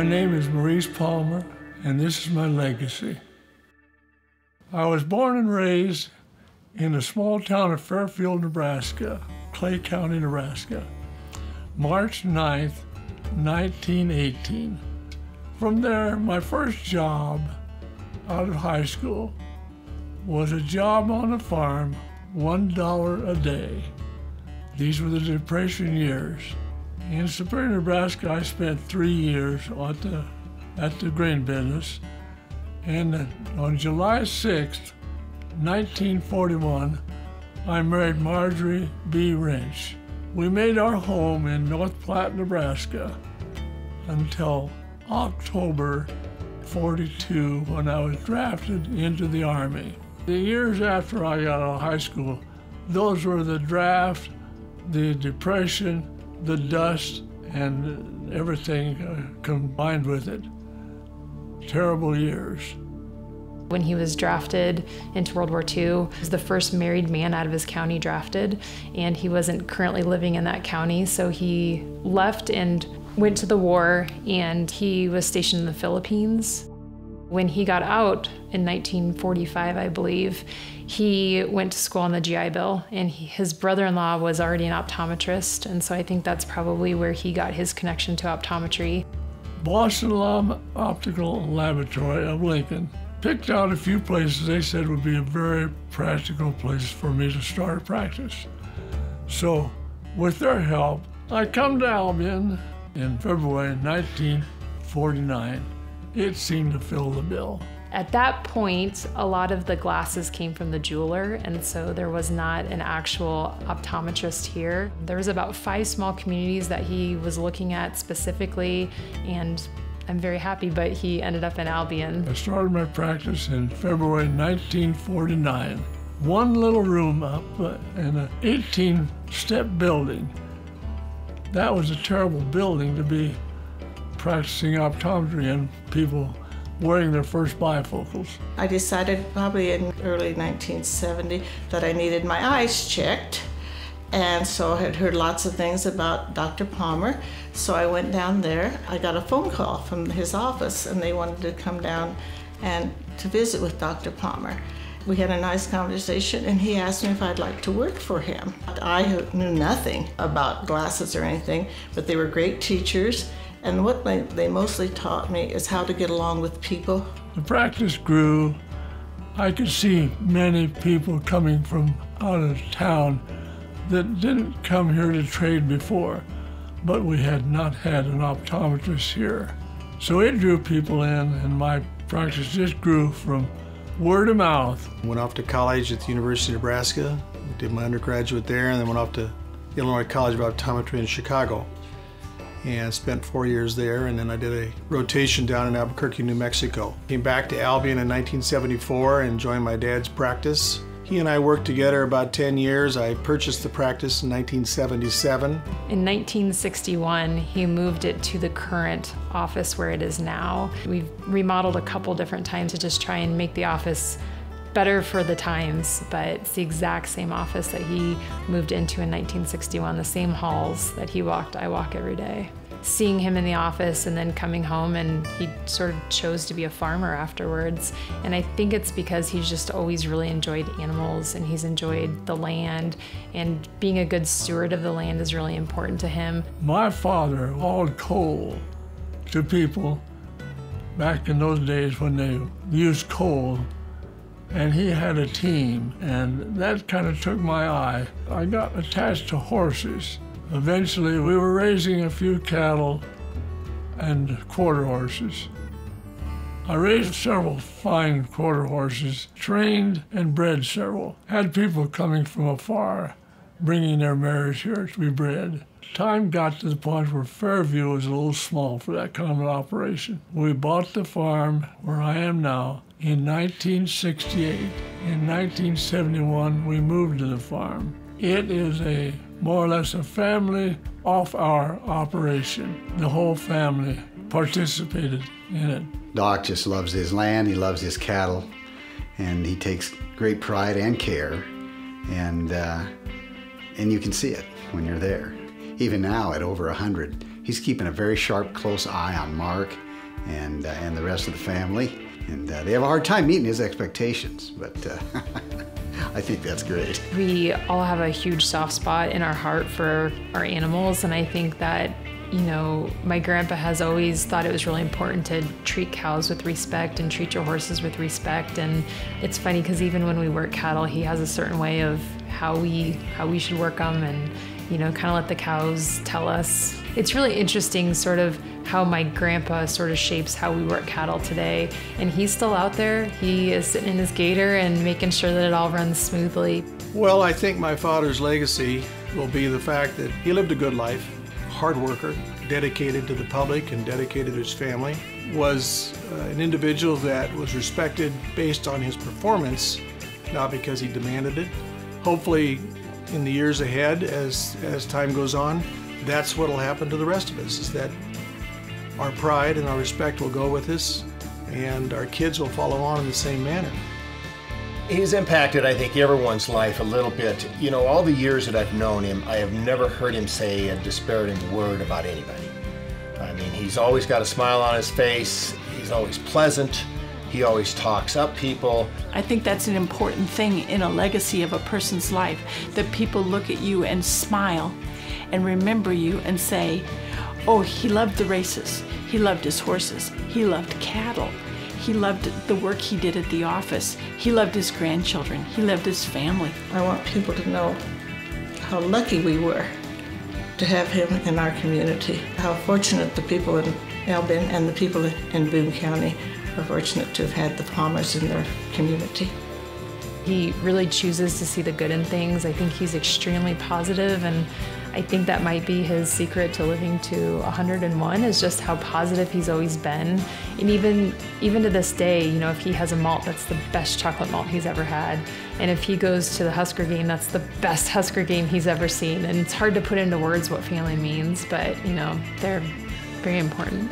name is Maurice Palmer, and this is my legacy. I was born and raised in the small town of Fairfield, Nebraska, Clay County, Nebraska, March 9th, 1918. From there, my first job out of high school was a job on a farm, $1 a day. These were the Depression years. In Superior, Nebraska, I spent 3 years at the grain business. And on July 6th, 1941, I married Marjorie B. Wrench. We made our home in North Platte, Nebraska until October 42, when I was drafted into the Army. The years after I got out of high school, those were the draft, the Depression, the dust, and everything combined with it. Terrible years. When he was drafted into World War II, he was the first married man out of his county drafted, and he wasn't currently living in that county, so he left and went to the war, and he was stationed in the Philippines. When he got out in 1945, I believe, he went to school on the GI Bill, and his brother-in-law was already an optometrist, and so I think that's probably where he got his connection to optometry. Boston Law Optical Laboratory of Lincoln picked out a few places they said would be a very practical place for me to start a practice. So, with their help, I come to Albion in February 1949. It seemed to fill the bill. At that point, a lot of the glasses came from the jeweler, and so there was not an actual optometrist here. There was about 5 small communities that he was looking at specifically, and I'm very happy, but he ended up in Albion. I started my practice in February 1949. One little room up in an 18-step building. That was a terrible building to be practicing optometry and people wearing their first bifocals. I decided probably in early 1970 that I needed my eyes checked. And so I had heard lots of things about Dr. Palmer. So I went down there. I got a phone call from his office, and they wanted to come down and to visit with Dr. Palmer. We had a nice conversation, and he asked me if I'd like to work for him. I knew nothing about glasses or anything, but they were great teachers. And what they mostly taught me is how to get along with people. The practice grew. I could see many people coming from out of town that didn't come here to trade before, but we had not had an optometrist here. So it drew people in, and my practice just grew from word of mouth. Went off to college at the University of Nebraska, did my undergraduate there, and then went off to Illinois College of Optometry in Chicago, and spent 4 years there, and then I did a rotation down in Albuquerque, New Mexico. Came back to Albion in 1974 and joined my dad's practice. He and I worked together about 10 years. I purchased the practice in 1977. In 1961, he moved it to the current office where it is now. We've remodeled a couple different times to just try and make the office better for the times, but it's the exact same office that he moved into in 1961, the same halls that he walked, I walk every day. Seeing him in the office and then coming home, and he sort of chose to be a farmer afterwards. And I think it's because he's just always really enjoyed animals, and he's enjoyed the land, and being a good steward of the land is really important to him. My father hauled coal to people back in those days when they used coal, and he had a team, and that kind of took my eye. I got attached to horses. Eventually, we were raising a few cattle and quarter horses. I raised several fine quarter horses, trained and bred several. Had people coming from afar, bringing their mares here to be bred. Time got to the point where Fairview was a little small for that kind of an operation. We bought the farm where I am now in 1968. In 1971, we moved to the farm. It is more or less a family off-hour operation. The whole family participated in it. Doc just loves his land, he loves his cattle, and he takes great pride and care, and you can see it when you're there. Even now at over 100, he's keeping a very sharp, close eye on Mark and the rest of the family. And they have a hard time meeting his expectations, but I think that's great. We all have a huge soft spot in our heart for our animals, and I think that, you know, my grandpa has always thought it was really important to treat cows with respect and treat your horses with respect. And it's funny because even when we work cattle, he has a certain way of how we should work them, and, you know, kind of let the cows tell us. It's really interesting sort of how my grandpa sort of shapes how we work cattle today. And he's still out there. He is sitting in his gator and making sure that it all runs smoothly. Well, I think my father's legacy will be the fact that he lived a good life, hard worker, dedicated to the public and dedicated to his family, was an individual that was respected based on his performance, not because he demanded it. Hopefully, in the years ahead, as time goes on, that's what will happen to the rest of us, is that our pride and our respect will go with us, and our kids will follow on in the same manner. He's impacted, I think, everyone's life a little bit. You know, all the years that I've known him, I have never heard him say a disparaging word about anybody. I mean, he's always got a smile on his face, he's always pleasant, he always talks up people. I think that's an important thing in a legacy of a person's life, that people look at you and smile and remember you and say, oh, he loved the races, he loved his horses, he loved cattle, he loved the work he did at the office, he loved his grandchildren, he loved his family. I want people to know how lucky we were to have him in our community, how fortunate the people in Albion and the people in Boone County are fortunate to have had the Palmers in their community. He really chooses to see the good in things. I think he's extremely positive, and I think that might be his secret to living to 101, is just how positive he's always been. And even to this day, you know, if he has a malt, that's the best chocolate malt he's ever had. And if he goes to the Husker game, that's the best Husker game he's ever seen. And it's hard to put into words what family means, but, you know, they're very important.